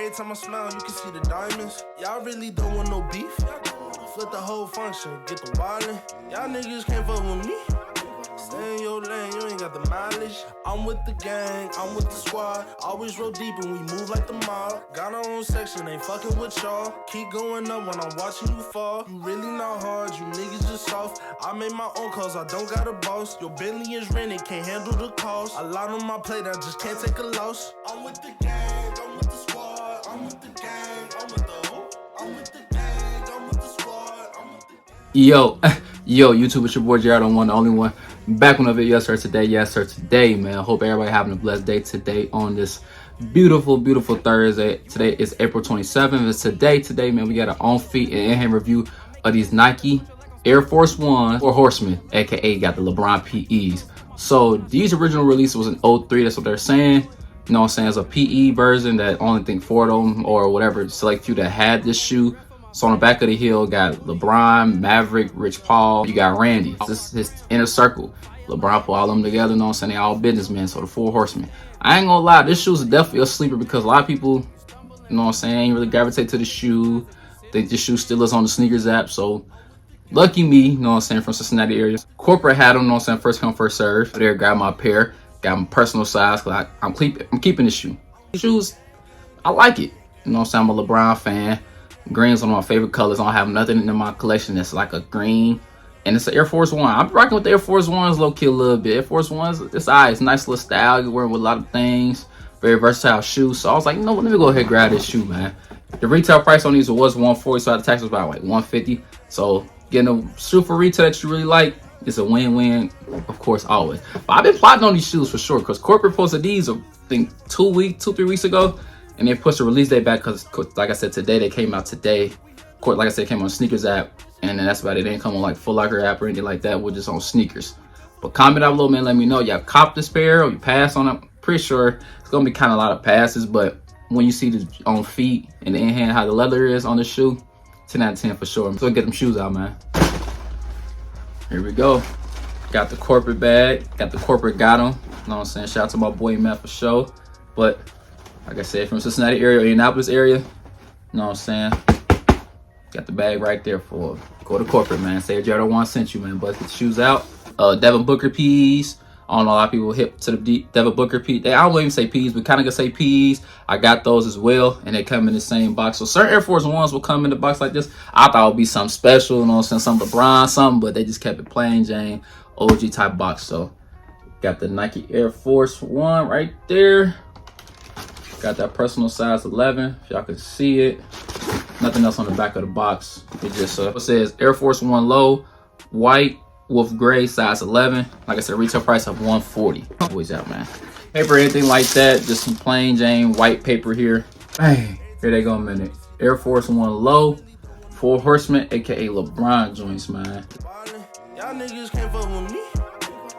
Every time I smile, you can see the diamonds. Y'all really don't want no beef. Flip the whole function, get the wildin'. Y'all niggas can't fuck with me. Stay in your lane, you ain't got the mileage. I'm with the gang, I'm with the squad. Always roll deep and we move like the mob. Got our own section, ain't fucking with y'all. Keep going up when I'm watching you fall. You really not hard, you niggas just soft. I made my own calls, I don't got a boss. Your Bentley is rented, can't handle the cost. A lot on my plate, I just can't take a loss. I'm with the gang, I'm with the squad. I'm with the gang, I'm with the who? I'm with the gang, I'm with the squad. I'm with the gang. Yo, YouTube, it's your boy Jared, the one, the only one. Back on a video, yes sir, today, man. I hope everybody having a blessed day today on this beautiful Thursday. Today is April 27th. It's today, man, we got an on-feet and in-hand review of these Nike Air Force One or Horsemen, aka got the LeBron PEs. So these original releases was in 03, that's what they're saying. You know what I'm saying? It's a PE version that only think 4 of them or whatever select few that had this shoe. So on the back of the heel, got LeBron, Maverick, Rich Paul. You got Randy. This is his inner circle. LeBron put all them together, you know what I'm saying? They all businessmen, so the 4 horsemen. I ain't gonna lie, this shoe is definitely a sleeper because a lot of people, you know what I'm saying, ain't really gravitate to the shoe. Think this shoe still is on the sneakers app, so lucky me, you know what I'm saying, from Cincinnati area. Corporate had them, you know what I'm saying, first come, first serve. There, got my pair, got my personal size, because I'm keeping this shoe. These shoes, I like it. You know what I'm saying, I'm a LeBron fan. Green's one of my favorite colors. I don't have nothing in my collection that's like a green. And it's an Air Force One. I'm rocking with the Air Force Ones low-key a little bit. Air Force Ones, it's alright. It's a nice little style. You wear with a lot of things. Very versatile shoe. So I was like, you know what? Let me go ahead and grab this shoe, man. The retail price on these was $140, so the tax was about like $150. So getting a shoe for retail that you really like, it's a win-win, of course, always. But I've been plotting on these shoes for sure, because corporate posted these, I think, 3 weeks ago. And they pushed the release date back because, like I said, today they came out today. Like I said, it came on sneakers app, and then that's about it. They didn't come on like Foot Locker app or anything like that. We're just on sneakers. But comment down below, man. Let me know y'all cop this pair or you pass on it. Pretty sure it's gonna be kind of a lot of passes, but when you see the on feet and the in hand how the leather is on the shoe, 10 out of 10 for sure. So get them shoes out, man. Here we go. Got the corporate bag. Got the corporate got them. You know what I'm saying? Shout out to my boy Matt for sure. But like I said, from Cincinnati area or Indianapolis area, you know what I'm saying? Got the bag right there for go to corporate, man. Say Jared One sent you, man. But get the shoes out. Devin Booker P's. I don't know, a lot of people hip to the Devin Booker P. I don't even say P's, but kind of gonna say P's. I got those as well, and they come in the same box. So certain Air Force Ones will come in the box like this. I thought it would be something special, you know what I'm saying? Some LeBron, something, but they just kept it plain Jane, OG type box. So got the Nike Air Force One right there. Got that personal size 11, if y'all can see it. Nothing else on the back of the box. It just it says Air Force One low, white with gray, size 11. Like I said, retail price of $140. Always out, man. Paper, anything like that, just some plain Jane white paper here. Bang. Here they go a minute. Air Force One low, 4 horsemen, aka LeBron joints, man. Y'all niggas can't fuck with me.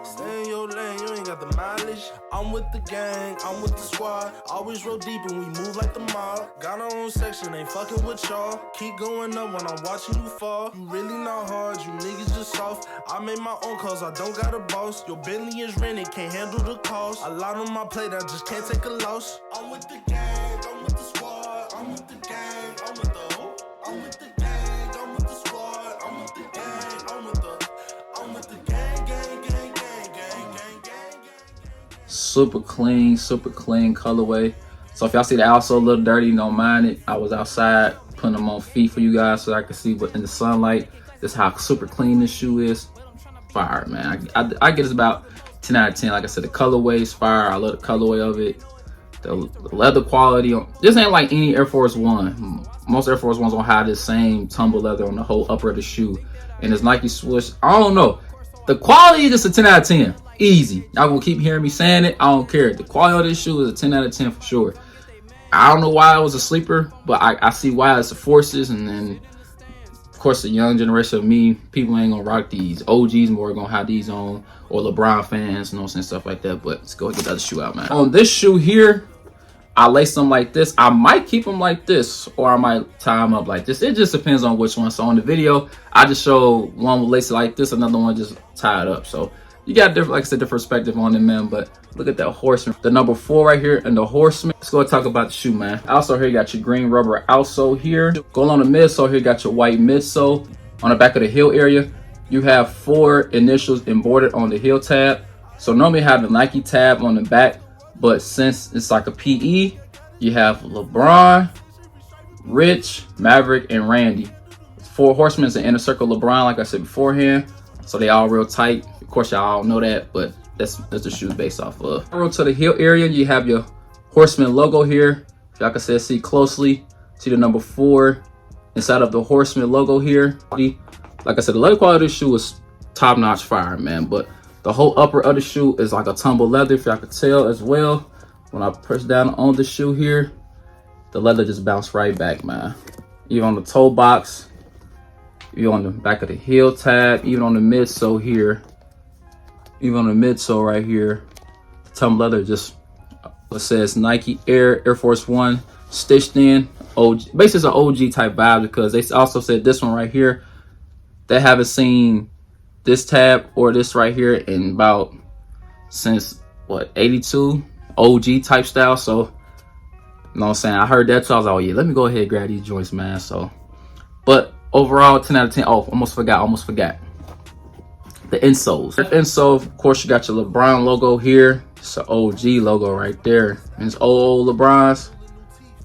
Stay in your lane, you ain't got the mileage. I'm with the gang, I'm with the squad. Always roll deep and we move like the mob. Got our own section, ain't fucking with y'all. Keep going up when I'm watching you fall. You really not hard, you niggas just soft. I made my own calls, I don't got a boss. Your Bentley is rented, can't handle the cost. A lot on my plate, I just can't take a loss. I'm with the gang, I'm with the squad. I'm with the gang, I'm with the who? I'm with the gang, I'm with the squad. I'm with the gang, I'm with the gang. Super clean colorway. So if y'all see the outsole a little dirty, don't mind it. I was outside putting them on feet for you guys so I can see what in the sunlight. This is how super clean this shoe is. Fire, man. I get it's about 10 out of 10. Like I said, the colorway is fire. I love the colorway of it. The leather quality. This ain't like any Air Force One. Most Air Force Ones don't have this same tumble leather on the whole upper of the shoe. And this Nike swoosh, I don't know. The quality is just a 10 out of 10. Easy. Y'all gonna keep hearing me saying it. I don't care. The quality of this shoe is a 10 out of 10 for sure. I don't know why it was a sleeper, but I see why it's the forces. And then, of course, the young generation of me, people ain't gonna rock these. OGs more gonna have these on, or LeBron fans, you know what I'm saying, stuff like that. But let's go get the other shoe out, man. On this shoe here, I lace them like this. I might keep them like this, or I might tie them up like this. It just depends on which one. So on the video, I just show one with lace it like this, another one just tie it up. So You got different, like I said, different perspective on it, man. But look at that Horseman, the number 4 right here, and the Horseman. Let's go talk about the shoe, man. Also here you got your green rubber outsole here. Going on the midsole here, you got your white midsole. On the back of the heel area, you have 4 initials embroidered on the heel tab. So normally you have the Nike tab on the back, but since it's like a PE, you have LeBron, Rich, Maverick, and Randy. 4 Horsemen is an inner circle LeBron, like I said beforehand. So they all real tight. Of course, y'all all know that, but that's the shoes based off of. Roll to the heel area, you have your Horseman logo here. Y'all can see closely. See the number 4 inside of the Horseman logo here. Like I said, the leather quality of the shoe is top notch fire, man. But the whole upper of the shoe is like a tumble leather, if y'all could tell as well. When I press down on the shoe here, the leather just bounced right back, man. Even on the toe box, even on the back of the heel tab, even on the midsole here, even on the midsole right here, the tumble leather just, it says Nike Air Force One stitched in. OG, basically it's an OG type vibe, because they also said this one right here, they haven't seen this tab or this right here in about since what, 82, OG type style. So you know what I'm saying, I heard that, so I was like, oh yeah, let me go ahead and grab these joints, man. So but overall 10 out of 10. Oh, almost forgot the insoles. The insole, of course, you got your LeBron logo here. It's an OG logo right there, and it's old LeBron's.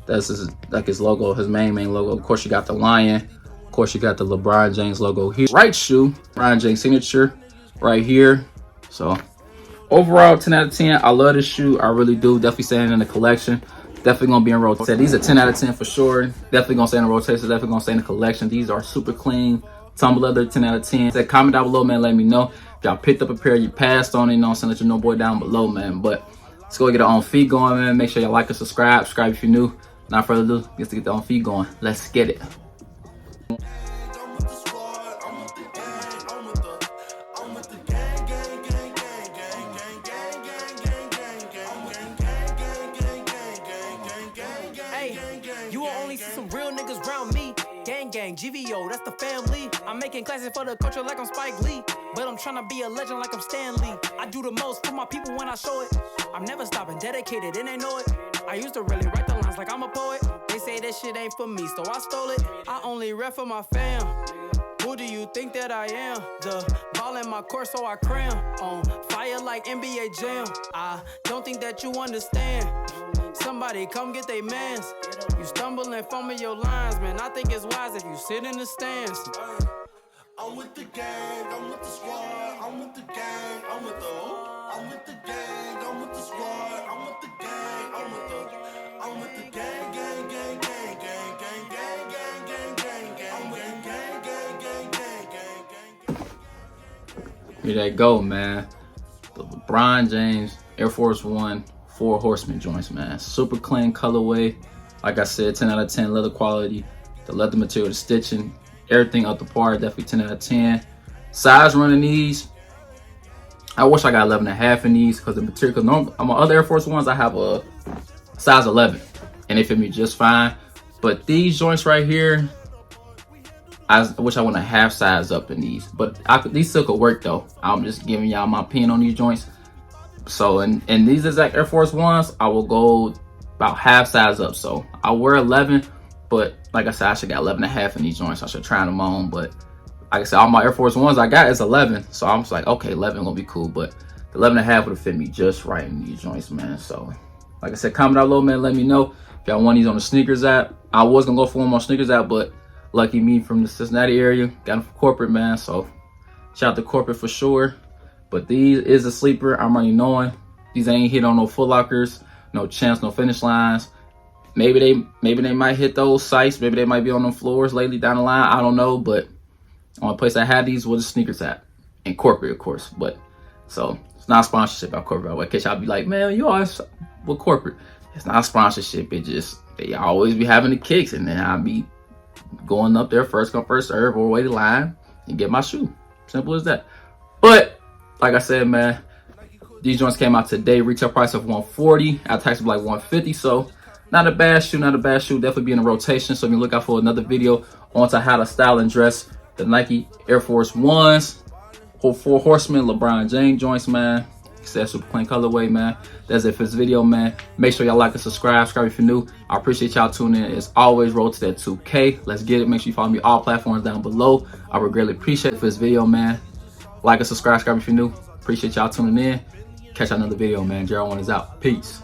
That's like his logo, his main logo. Of course, you got the lion. Of course, you got the LeBron James logo here. Right shoe, LeBron James signature right here. So overall 10 out of 10. I love this shoe, I really do. Definitely staying in the collection. Definitely gonna be in rotation. These are 10 out of 10 for sure. Definitely gonna stay in the rotation. Definitely gonna stay in the collection. These are super clean, tumble leather, 10 out of 10. Say, comment down below, man. Let me know if y'all picked up a pair, you passed on it. You know what I'm saying? Let your know boy down below, man. But let's go get our own feet going, man. Make sure y'all like and subscribe. Subscribe if you're new. Not further ado, let's get the own feet going. Let's get it. You will only see some real niggas round me. Gang, GVO, that's the family. I'm making classes for the culture like I'm Spike Lee, but I'm trying to be a legend like I'm Stan Lee. I do the most for my people when I show it. I'm never stopping, dedicated, and they know it. I used to really write the lines like I'm a poet. They say that shit ain't for me, so I stole it. I only rap for my fam. Who do you think that I am? The ball in my court, so I cram. On fire like NBA Jam. I don't think that you understand. Somebody come get they mans. You stumble and fumble your lines, man. I think it's wise if you sit in the stands. I'm with the gang, I'm with the squad, I'm with the gang, I'm with the gang, I'm with the squad, I'm with the gang, I'm with the gang, gang, gang, gang, gang, gang, gang, gang, gang, gang, gang, I'm with the gang, gang, gang, gang, gang, gang. Here they go, man. The LeBron James Air Force One 4 Horsemen joints, man. Super clean colorway. Like I said, 10 out of 10 leather quality. The leather material, the stitching, everything up the par, definitely 10 out of 10. Size running these, I wish I got 11.5 in these, because the material, because normally on my other Air Force Ones, I have a size 11 and they fit me just fine. But these joints right here, I wish I went a half size up in these, but these still could work though. I'm just giving y'all my opinion on these joints. So in these exact Air Force Ones, I will go about half size up. So I wear 11, but like I said, I should got 11.5 in these joints. I should try them on, but like I said, all my Air Force Ones I got is 11. So I'm just like, okay, 11 gonna be cool, but the 11.5 would have fit me just right in these joints, man. So like I said, comment down below, man. Let me know if y'all want these on the sneakers app. I was gonna go for them on sneakers app, but lucky me, from the Cincinnati area, got them for corporate, man. So shout out to corporate for sure. But these is a sleeper. I'm already knowing these ain't hit on no Foot Lockers, no Champs, no Finish Lines. Maybe they might hit those sites. Maybe they might be on them floors lately down the line. I don't know, but only place I had these was the sneakers app and corporate, of course. But so it's not a sponsorship by corporate. I catch y'all be like, man, you always with corporate. It's not a sponsorship. It just, they always be having the kicks, and then I'll be going up there first come first serve or wait in line and get my shoe. Simple as that. But like I said, man, these joints came out today. Retail price of $140. I taxed like $150. So not a bad shoe, not a bad shoe. Definitely be in a rotation. So you can look out for another video on to how to style and dress the Nike Air Force Ones 4 Horsemen LeBron James joints, man. Said super clean colorway, man. That's it for this video, man. Make sure y'all like and subscribe if you're new. I appreciate y'all tuning in. As always, roll to that 2K. Let's get it. Make sure you follow me all platforms down below. I would greatly appreciate it for this video, man. Like and subscribe if you're new. Appreciate y'all tuning in. Catch y'all another video, man. Gerald1 is out. Peace.